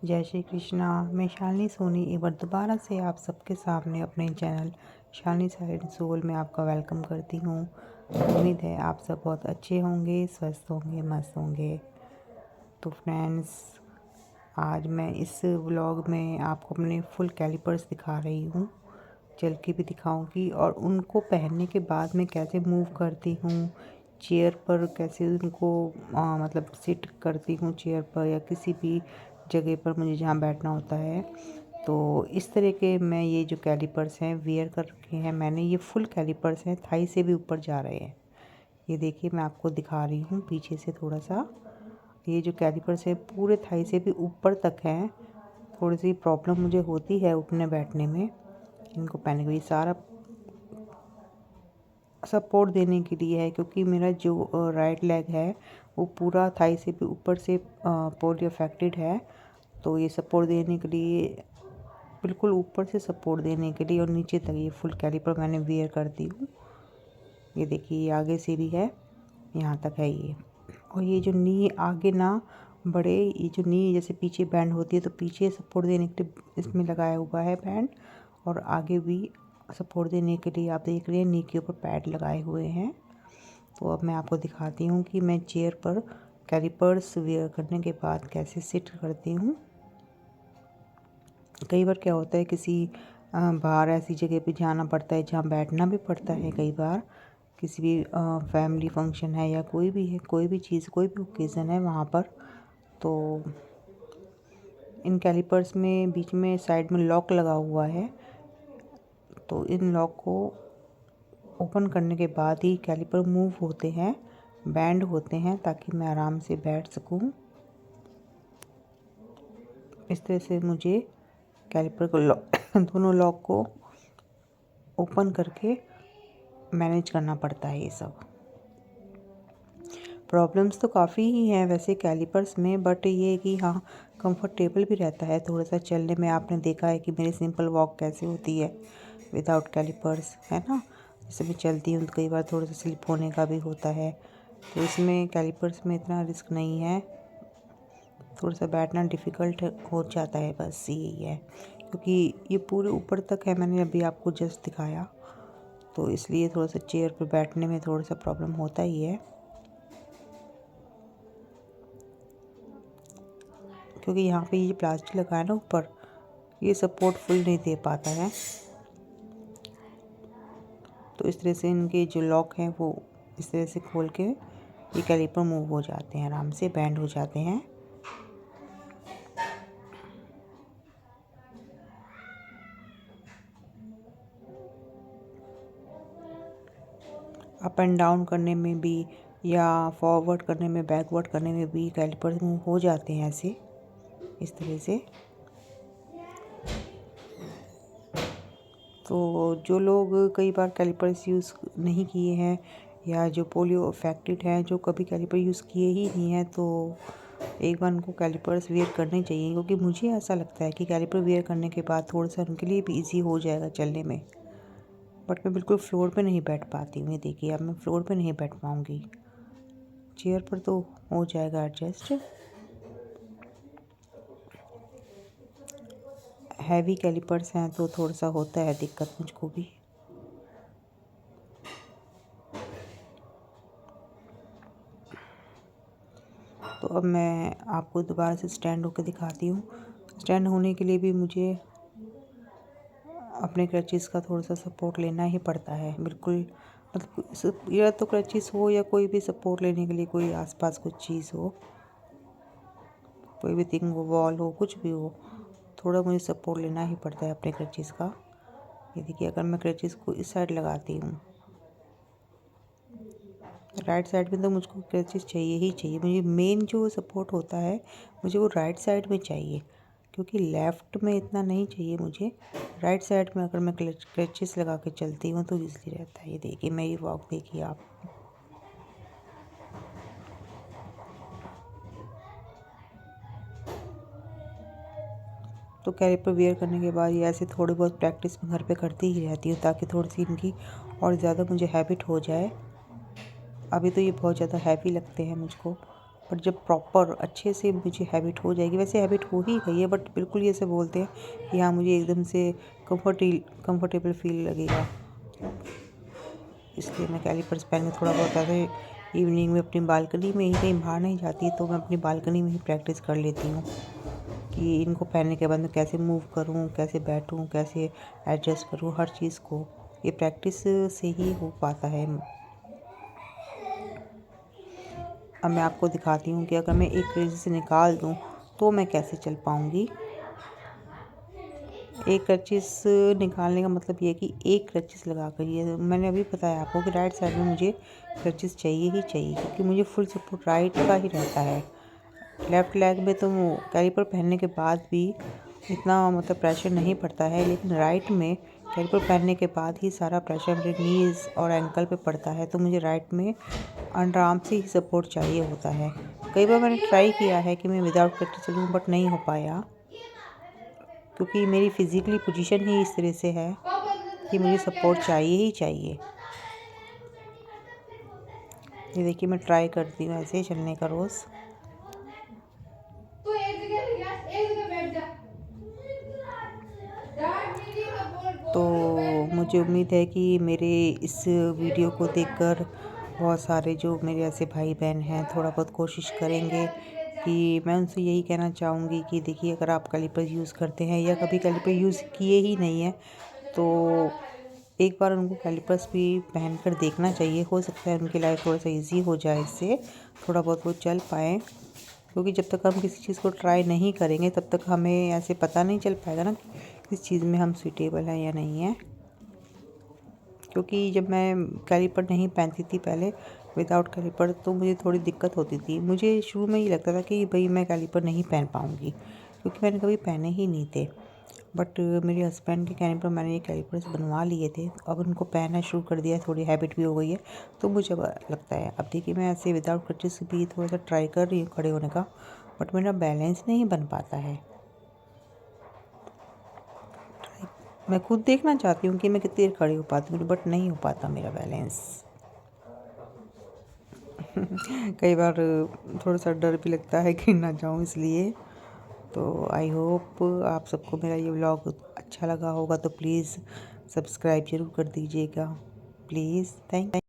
जय श्री कृष्णा। मैं शालिनी सोनी एक बार दोबारा से आप सबके सामने अपने चैनल शालिनी साइड सोल में आपका वेलकम करती हूँ। उम्मीद है आप सब बहुत अच्छे होंगे, स्वस्थ होंगे, मस्त होंगे। तो फ्रेंड्स, आज मैं इस व्लॉग में आपको अपने फुल कैलिपर्स दिखा रही हूँ, चल के भी दिखाऊंगी और उनको पहनने के बाद मैं कैसे मूव करती हूँ, चेयर पर कैसे उनको मतलब सिट करती हूँ चेयर पर या किसी भी जगह पर मुझे जहाँ बैठना होता है। तो इस तरह के मैं ये जो कैलिपर्स हैं वेयर कर रखे हैं मैंने। ये फुल कैलिपर्स हैं, थाई से भी ऊपर जा रहे हैं। ये देखिए, मैं आपको दिखा रही हूँ पीछे से थोड़ा सा। ये जो कैलिपर्स है पूरे थाई से भी ऊपर तक हैं। थोड़ी सी प्रॉब्लम मुझे होती है उठने बैठने में इनको पहनने के लिए। सारा सपोर्ट देने के लिए है क्योंकि मेरा जो राइट लेग है वो पूरा थाई से भी ऊपर से पोलियो अफेक्टेड है। तो ये सपोर्ट देने के लिए, बिल्कुल ऊपर से सपोर्ट देने के लिए और नीचे तक ये फुल कैलिपर मैंने वेयर करती हूँ। ये देखिए, ये आगे से भी है, यहाँ तक है ये। और ये जो नी आगे ना बड़े, ये जो नी जैसे पीछे बैंड होती है तो पीछे सपोर्ट देने के लिए इसमें लगाया हुआ है बैंड, और आगे भी सपोर्ट देने के लिए आप देख रहे हैं नी के ऊपर पैड लगाए हुए हैं। तो अब मैं आपको दिखाती हूँ कि मैं चेयर पर कैलिपर्स वेयर करने के बाद कैसे सिट करती हूँ। कई बार क्या होता है, किसी बाहर ऐसी जगह पे जाना पड़ता है जहाँ बैठना भी पड़ता है। कई बार किसी भी फैमिली फंक्शन है या कोई भी है, कोई भी चीज़, कोई भी ओकेज़न है वहाँ पर, तो इन कैलिपर्स में बीच में साइड में लॉक लगा हुआ है। तो इन लॉक को ओपन करने के बाद ही कैलिपर मूव होते हैं, बैंड होते हैं, ताकि मैं आराम से बैठ सकूं। इस तरह से मुझे कैलिपर को दोनों लॉक को ओपन करके मैनेज करना पड़ता है। ये सब प्रॉब्लम्स तो काफ़ी ही हैं वैसे कैलिपर्स में, बट ये कि हाँ, कंफर्टेबल भी रहता है थोड़ा सा चलने में। आपने देखा है कि मेरी सिंपल वॉक कैसे होती है विदाउट कैलिपर्स, है ना। जैसे मैं चलती हूँ तो कई बार थोड़ा सा स्लिप होने का भी होता है, तो इसमें कैलिपर्स में इतना रिस्क नहीं है। थोड़ा सा बैठना डिफ़िकल्ट हो जाता है, बस यही है, क्योंकि ये पूरे ऊपर तक है। मैंने अभी आपको जस्ट दिखाया, तो इसलिए थोड़ा सा चेयर पर बैठने में थोड़ा सा प्रॉब्लम होता ही है, क्योंकि यहाँ पे ये प्लास्टिक लगा है ना ऊपर, ये सपोर्ट फुल नहीं दे पाता है। तो इस तरह से इनके जो लॉक हैं वो इस तरह से खोल के ये कैलिपर मूव हो जाते हैं, आराम से बैंड हो जाते हैं। अप एंड डाउन करने में भी या फॉरवर्ड करने में, बैकवर्ड करने में भी कैलिपर मूव हो जाते हैं ऐसे, इस तरह से। तो जो लोग कई बार कैलिपर्स यूज़ नहीं किए हैं या जो पोलियो अफेक्टेड हैं, जो कभी कैलिपर यूज़ किए ही नहीं हैं, तो एक बार उनको कैलिपर्स वेयर करने चाहिए। क्योंकि मुझे ऐसा लगता है कि कैलिपर वेयर करने के बाद थोड़ा सा उनके लिए भी ईजी हो जाएगा चलने में। बट मैं बिल्कुल फ्लोर पे नहीं बैठ पाती हूँ। ये देखिए, अब मैं फ्लोर पे नहीं बैठ पाऊँगी, चेयर पर तो हो जाएगा एडजस्ट। हैवी कैलिपर्स हैं तो थोड़ा सा होता है दिक्कत मुझको भी। तो अब मैं आपको दोबारा से स्टैंड होकर दिखाती हूँ। स्टैंड होने के लिए भी मुझे अपने क्रचेस का थोड़ा सा सपोर्ट लेना ही पड़ता है, बिल्कुल। मतलब या तो क्रचेस हो या कोई भी सपोर्ट लेने के लिए कोई आसपास कुछ चीज़ हो, कोई भी थिंग हो, वॉल हो, कुछ भी हो, थोड़ा मुझे सपोर्ट लेना ही पड़ता है अपने क्रचेस का। ये देखिए, अगर मैं क्रचेस को इस साइड लगाती हूँ, राइट साइड में, तो मुझको क्रचेस चाहिए ही चाहिए। मुझे मेन जो सपोर्ट होता है मुझे वो राइट साइड में चाहिए, क्योंकि लेफ़्ट में इतना नहीं चाहिए मुझे। राइट साइड में अगर मैं क्रचेस लगा के चलती हूँ तो ईज़िली रहता है। ये देखिए, मेरी वॉक देखिए आप। तो कैलिपर वेयर करने के बाद ये ऐसे थोड़ी बहुत प्रैक्टिस मैं घर पे करती ही रहती हूँ, ताकि थोड़ी सी इनकी और ज़्यादा मुझे हैबिट हो जाए। अभी तो ये बहुत ज़्यादा हैवी लगते हैं मुझको, बट जब प्रॉपर अच्छे से मुझे हैबिट हो जाएगी, वैसे हैबिट हो ही गई है, बट बिल्कुल ये से बोलते हैं कि हाँ मुझे एकदम से कंफर्टेबल फील लगेगा, इसलिए मैं कैलिपर्स पहन के थोड़ा बहुत ऐसे इवनिंग में अपनी बालकनी में ही, कहीं बाहर नहीं जाती तो मैं अपनी बालकनी में ही प्रैक्टिस कर लेती हूँ कि इनको पहनने के बाद मैं कैसे मूव करूँ, कैसे बैठूँ, कैसे एडजस्ट करूँ, हर चीज़ को ये प्रैक्टिस से ही हो पाता है। अब मैं आपको दिखाती हूँ कि अगर मैं एक क्रंची से निकाल दूँ तो मैं कैसे चल पाऊँगी। एक क्रंचिस निकालने का मतलब ये है कि एक क्रंचिस लगा कर, ये मैंने अभी बताया आपको कि राइट साइड में मुझे क्रंचिस चाहिए ही चाहिए, क्योंकि मुझे फुल सपोर्ट राइट का ही रहता है। लेफ़्ट लेग में तो कैलिपर पहनने के बाद भी इतना मतलब प्रेशर नहीं पड़ता है, लेकिन राइट में कैलिपर पहनने के बाद ही सारा प्रेशर मेरे नीज़ और एंकल पे पड़ता है, तो मुझे राइट में अंडर आर्म से ही सपोर्ट चाहिए होता है। कई बार मैंने ट्राई किया है कि मैं विदाउट क्रंचिस चलूँ, बट नहीं हो पाया, क्योंकि मेरी फिज़िकली पोजीशन ही इस तरह से है कि मुझे सपोर्ट चाहिए ही चाहिए। ये देखिए मैं ट्राई करती हूँ ऐसे चलने का रोज़। तो मुझे उम्मीद है कि मेरे इस वीडियो को देखकर बहुत सारे जो मेरे ऐसे भाई बहन हैं थोड़ा बहुत कोशिश करेंगे, कि मैं उनसे यही कहना चाहूँगी कि देखिए अगर आप कैलिपर यूज़ करते हैं या कभी कैलिपर यूज़ किए ही नहीं है तो एक बार उनको कैलिपर्स भी पहन कर देखना चाहिए। हो सकता है उनकी लाइफ थोड़ा सा ईजी हो जाए, इससे थोड़ा बहुत वो चल पाएँ, क्योंकि जब तक हम किसी चीज़ को ट्राई नहीं करेंगे तब तक हमें ऐसे पता नहीं चल पाएगा ना कि किस चीज़ में हम सूटेबल हैं या नहीं है। क्योंकि जब मैं कैलिपर नहीं पहनती थी पहले विदाउट कैलिपर, तो मुझे थोड़ी दिक्कत होती थी। मुझे शुरू में ही लगता था कि भाई मैं कैलिपर नहीं पहन पाऊँगी, क्योंकि मैंने कभी पहने ही नहीं थे। बट मेरे हस्बैंड के कहने पर मैंने ये कैलिपर्स बनवा लिए थे, अब उनको पहनना शुरू कर दिया है, थोड़ी हैबिट भी हो गई है, तो मुझे अब लगता है। अब देखिए मैं ऐसे विदाउट क्रचेस भी थोड़ा सा ट्राई कर रही हूँ खड़े होने का, बट मेरा बैलेंस नहीं बन पाता है। मैं खुद देखना चाहती हूँ कि मैं कितनी देर खड़ी हो पाती हूँ, बट नहीं हो पाता मेरा बैलेंस। कई बार थोड़ा सा डर भी लगता है गिर ना जाऊँ इसलिए। तो आई होप आप सबको मेरा ये व्लॉग अच्छा लगा होगा, तो प्लीज़ सब्सक्राइब ज़रूर कर दीजिएगा प्लीज़। थैंक